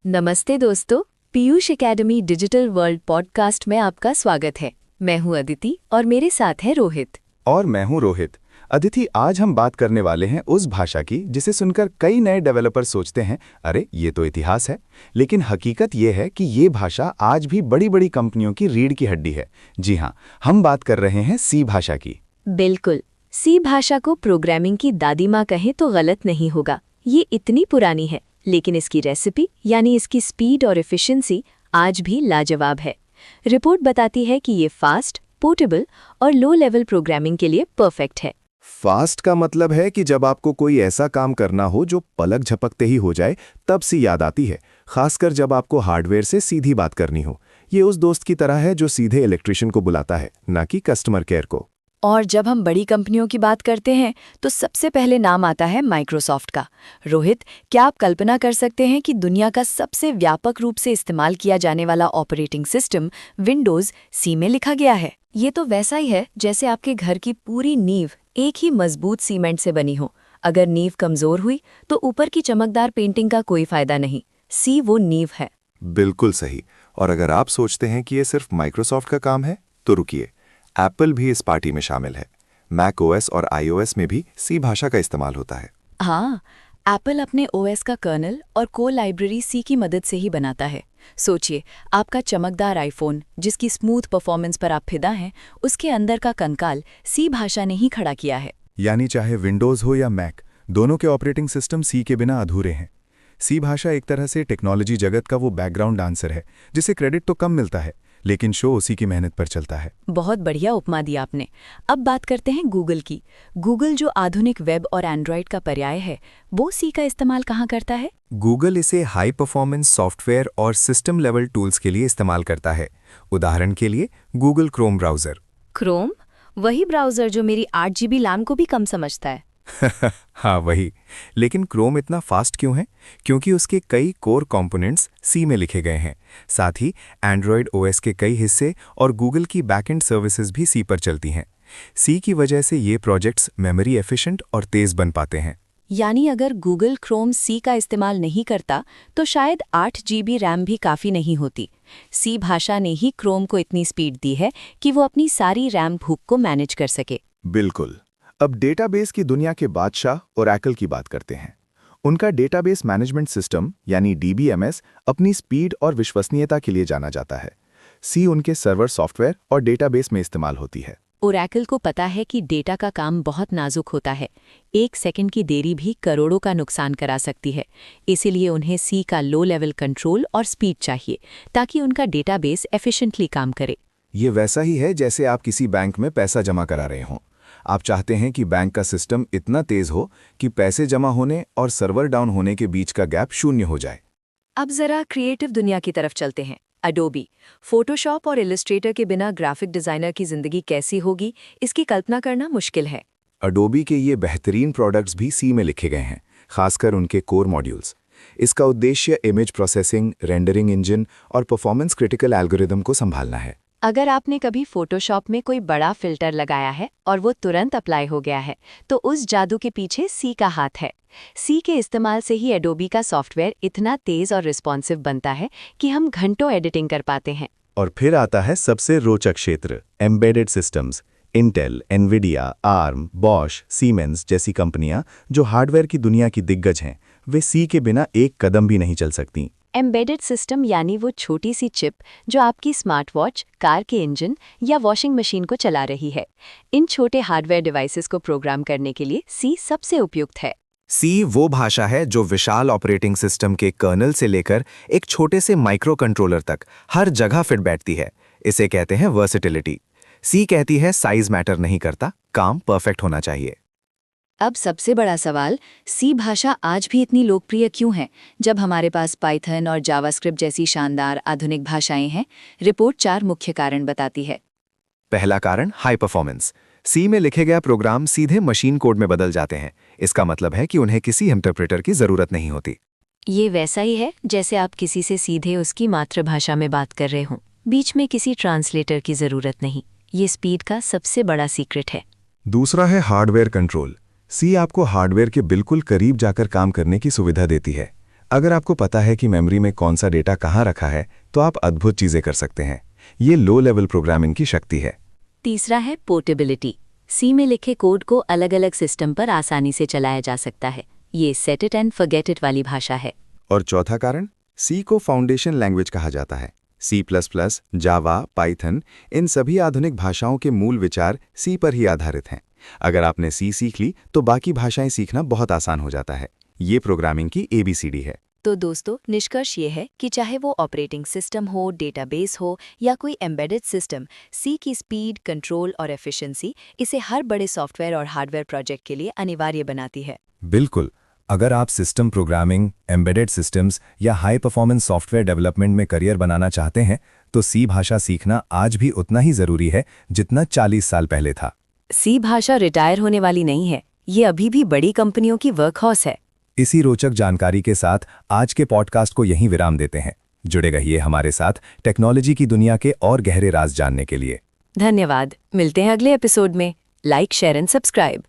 नमस्ते दोस्तों, Piyush academy digital world podcast में आपका स्वागत है। मैं हूं अदिति और मेरे साथ है रोहित। और मैं हूं रोहित। अदिति, आज हम बात करने वाले हैं उस भाषा की जिसे सुनकर कई नए डेवलपर सोचते हैं, अरे ये तो इतिहास है। लेकिन हकीकत ये है कि ये भाषा आज भी बड़ी बड़ी कंपनियों की रीढ़ की हड्डी है। जी हाँ, हम बात कर रहे हैं सी भाषा की। बिल्कुल, सी भाषा को प्रोग्रामिंग की दादी माँ कहें तो गलत नहीं होगा। ये इतनी पुरानी है, लेकिन इसकी रेसिपी यानी इसकी स्पीड और एफिशिएंसी आज भी लाजवाब है। रिपोर्ट बताती है कि ये फास्ट, पोर्टेबल और लो लेवल प्रोग्रामिंग के लिए परफेक्ट है। फास्ट का मतलब है कि जब आपको कोई ऐसा काम करना हो जो पलक झपकते ही हो जाए, तब सी याद आती है, खासकर जब आपको हार्डवेयर से सीधी बात करनी हो। ये उस दोस्त की तरह है जो सीधे इलेक्ट्रिशियन को बुलाता है, ना कि कस्टमर केयर को। और जब हम बड़ी कंपनियों की बात करते हैं तो सबसे पहले नाम आता है माइक्रोसॉफ्ट का। रोहित, क्या आप कल्पना कर सकते हैं कि दुनिया का सबसे व्यापक रूप से इस्तेमाल किया जाने वाला ऑपरेटिंग सिस्टम विंडोज़ सी में लिखा गया है? ये तो वैसा ही है जैसे आपके घर की पूरी नींव एक ही मजबूत सीमेंट से बनी हो। अगर नींव कमजोर हुई तो ऊपर की चमकदार पेंटिंग का कोई फायदा नहीं। सी वो नींव है। बिल्कुल सही। और अगर आप सोचते हैं कि ये सिर्फ माइक्रोसॉफ्ट का काम है, तो रुकिए, एप्पल भी इस पार्टी में शामिल है। मैक ओएस और आईओएस में भी सी भाषा का इस्तेमाल होता है। हाँ, एप्पल अपने ओएस का कर्नल और कोर लाइब्रेरी सी की मदद से ही बनाता है। सोचिए, आपका चमकदार आईफोन जिसकी स्मूथ परफॉर्मेंस पर आप फिदा हैं, उसके अंदर का कंकाल सी भाषा ने ही खड़ा किया है। यानी चाहे विंडोज़ हो या मैक, दोनों के ऑपरेटिंग सिस्टम सी के बिना अधूरे हैं। सी भाषा एक तरह से टेक्नोलॉजी जगत का वो बैकग्राउंड डांसर है जिसे क्रेडिट तो कम मिलता है, लेकिन शो उसी की मेहनत पर चलता है। बहुत बढ़िया उपमा दी आपने। अब बात करते हैं गूगल की। गूगल जो आधुनिक वेब और एंड्रॉयड का पर्याय है, वो सी का इस्तेमाल कहाँ करता है? गूगल इसे हाई परफॉर्मेंस सॉफ्टवेयर और सिस्टम लेवल टूल्स के लिए इस्तेमाल करता है। उदाहरण के लिए गूगल क्रोम ब्राउज़र। क्रोम? वही ब्राउज़र जो मेरी 8 GB रैम को भी कम समझता है। हाँ वही। लेकिन क्रोम इतना फास्ट क्यों है? क्योंकि उसके कई कोर कंपोनेंट्स सी में लिखे गए हैं। साथ ही एंड्रॉयड ओएस के कई हिस्से और गूगल की बैकएंड सर्विसेज भी सी पर चलती हैं। सी की वजह से ये प्रोजेक्ट्स मेमोरी एफिशिएंट और तेज़ बन पाते हैं। यानी अगर गूगल क्रोम सी का इस्तेमाल नहीं करता तो शायद 8 GB रैम भी काफ़ी नहीं होती। सी भाषा ने ही क्रोम को इतनी स्पीड दी है कि वो अपनी सारी रैम भूख को मैनेज कर सके। बिल्कुल। अब डेटाबेस की दुनिया के बादशाह ओरेकल की बात करते हैं। उनका डेटाबेस मैनेजमेंट सिस्टम यानी डीबीएमएस अपनी स्पीड और विश्वसनीयता के लिए जाना जाता है। सी उनके सर्वर सॉफ्टवेयर और डेटाबेस में इस्तेमाल होती है। ओरेकल को पता है कि डेटा का काम बहुत नाजुक होता है। 1 सेकंड की देरी भी करोड़ों का नुकसान करा सकती है। इसीलिए उन्हें सी का लो लेवल कंट्रोल और स्पीड चाहिए ताकि उनका डेटाबेस एफिशिएंटली काम करे। ये वैसा ही है जैसे आप किसी बैंक में पैसा जमा करा रहे हों। आप चाहते हैं कि बैंक का सिस्टम इतना तेज हो कि पैसे जमा होने और सर्वर डाउन होने के बीच का गैप शून्य हो जाए। अब जरा क्रिएटिव दुनिया की तरफ चलते हैं। अडोबी, फोटोशॉप और इलस्ट्रेटर के बिना ग्राफिक डिजाइनर की जिंदगी कैसी होगी, इसकी कल्पना करना मुश्किल है। अडोबी के ये बेहतरीन प्रोडक्ट्स भी सी में लिखे गए हैं, खासकर उनके कोर मॉड्यूल्स। इसका उद्देश्य इमेज प्रोसेसिंग, रेंडरिंग इंजन और परफॉर्मेंस क्रिटिकल एल्गोरिदम को संभालना है। अगर आपने कभी फोटोशॉप में कोई बड़ा फिल्टर लगाया है और वो तुरंत अप्लाई हो गया है, तो उस जादू के पीछे सी का हाथ है। सी के इस्तेमाल से ही एडोबी का सॉफ्टवेयर इतना तेज और रिस्पॉन्सिव बनता है कि हम घंटों एडिटिंग कर पाते हैं। और फिर आता है सबसे रोचक क्षेत्र, embedded systems. Intel, Nvidia, arm, Bosch, siemens जैसी कंपनियां जो हार्डवेयर की दुनिया की दिग्गज हैं, वे सी के बिना एक कदम भी नहीं चल सकती। एम्बेडेड सिस्टम यानी वो छोटी सी चिप जो आपकी स्मार्ट वॉच, कार के इंजन या वॉशिंग मशीन को चला रही है। इन छोटे हार्डवेयर डिवाइसेस को प्रोग्राम करने के लिए सी सबसे उपयुक्त है। सी वो भाषा है जो विशाल ऑपरेटिंग सिस्टम के कर्नल से लेकर एक छोटे से माइक्रो कंट्रोलर तक हर जगह फिट बैठती है। इसे कहते हैं वर्सेटिलिटी। सी कहती है साइज मैटर नहीं करता, काम परफेक्ट होना चाहिए। अब सबसे बड़ा सवाल, सी भाषा आज भी इतनी लोकप्रिय क्यों है जब हमारे पास पाइथन और जावास्क्रिप्ट जैसी शानदार आधुनिक भाषाएं हैं? रिपोर्ट 4 मुख्य कारण बताती है। पहला कारण, हाई परफॉर्मेंस। सी में लिखे गया प्रोग्राम सीधे मशीन कोड में बदल जाते हैं। इसका मतलब है कि उन्हें किसी इंटरप्रेटर की जरूरत नहीं होती। ये वैसा ही है जैसे आप किसी से सीधे उसकी मातृभाषा में बात कर रहे हों। बीच में किसी ट्रांसलेटर की जरूरत नहीं। ये स्पीड का सबसे बड़ा सीक्रेट है। दूसरा है हार्डवेयर कंट्रोल। सी आपको हार्डवेयर के बिल्कुल करीब जाकर काम करने की सुविधा देती है। अगर आपको पता है कि मेमोरी में कौन सा डेटा कहाँ रखा है तो आप अद्भुत चीजें कर सकते हैं। ये लो लेवल प्रोग्रामिंग की शक्ति है। तीसरा है पोर्टेबिलिटी। सी में लिखे कोड को अलग अलग सिस्टम पर आसानी से चलाया जा सकता है। ये set it and forget it वाली भाषा है। और चौथा कारण, सी को फाउंडेशन लैंग्वेज कहा जाता है। C++, जावा, पाइथन, इन सभी आधुनिक भाषाओं के मूल विचार सी पर ही आधारित हैं। अगर आपने सी सीख ली तो बाकी भाषाएं सीखना बहुत आसान हो जाता है। ये प्रोग्रामिंग की ABCD है। तो दोस्तों, निष्कर्ष ये है कि चाहे वो ऑपरेटिंग सिस्टम हो, डेटाबेस हो या कोई एम्बेडेड सिस्टम, सी की स्पीड, कंट्रोल और एफिशिएंसी इसे हर बड़े सॉफ्टवेयर और हार्डवेयर प्रोजेक्ट के लिए अनिवार्य बनाती है। बिल्कुल। अगर आप सिस्टम प्रोग्रामिंग, एम्बेडेड सिस्टम्स या हाई परफॉर्मेंस सॉफ्टवेयर डेवलपमेंट में करियर बनाना चाहते हैं तो सी भाषा सीखना आज भी उतना ही जरूरी है जितना 40 साल पहले था। सी भाषा रिटायर होने वाली नहीं है, ये अभी भी बड़ी कंपनियों की वर्कहॉर्स है। इसी रोचक जानकारी के साथ आज के पॉडकास्ट को यहीं विराम देते हैं। जुड़े रहिए हमारे साथ टेक्नोलॉजी की दुनिया के और गहरे राज जानने के लिए। धन्यवाद। मिलते हैं अगले एपिसोड में। Like, share and subscribe.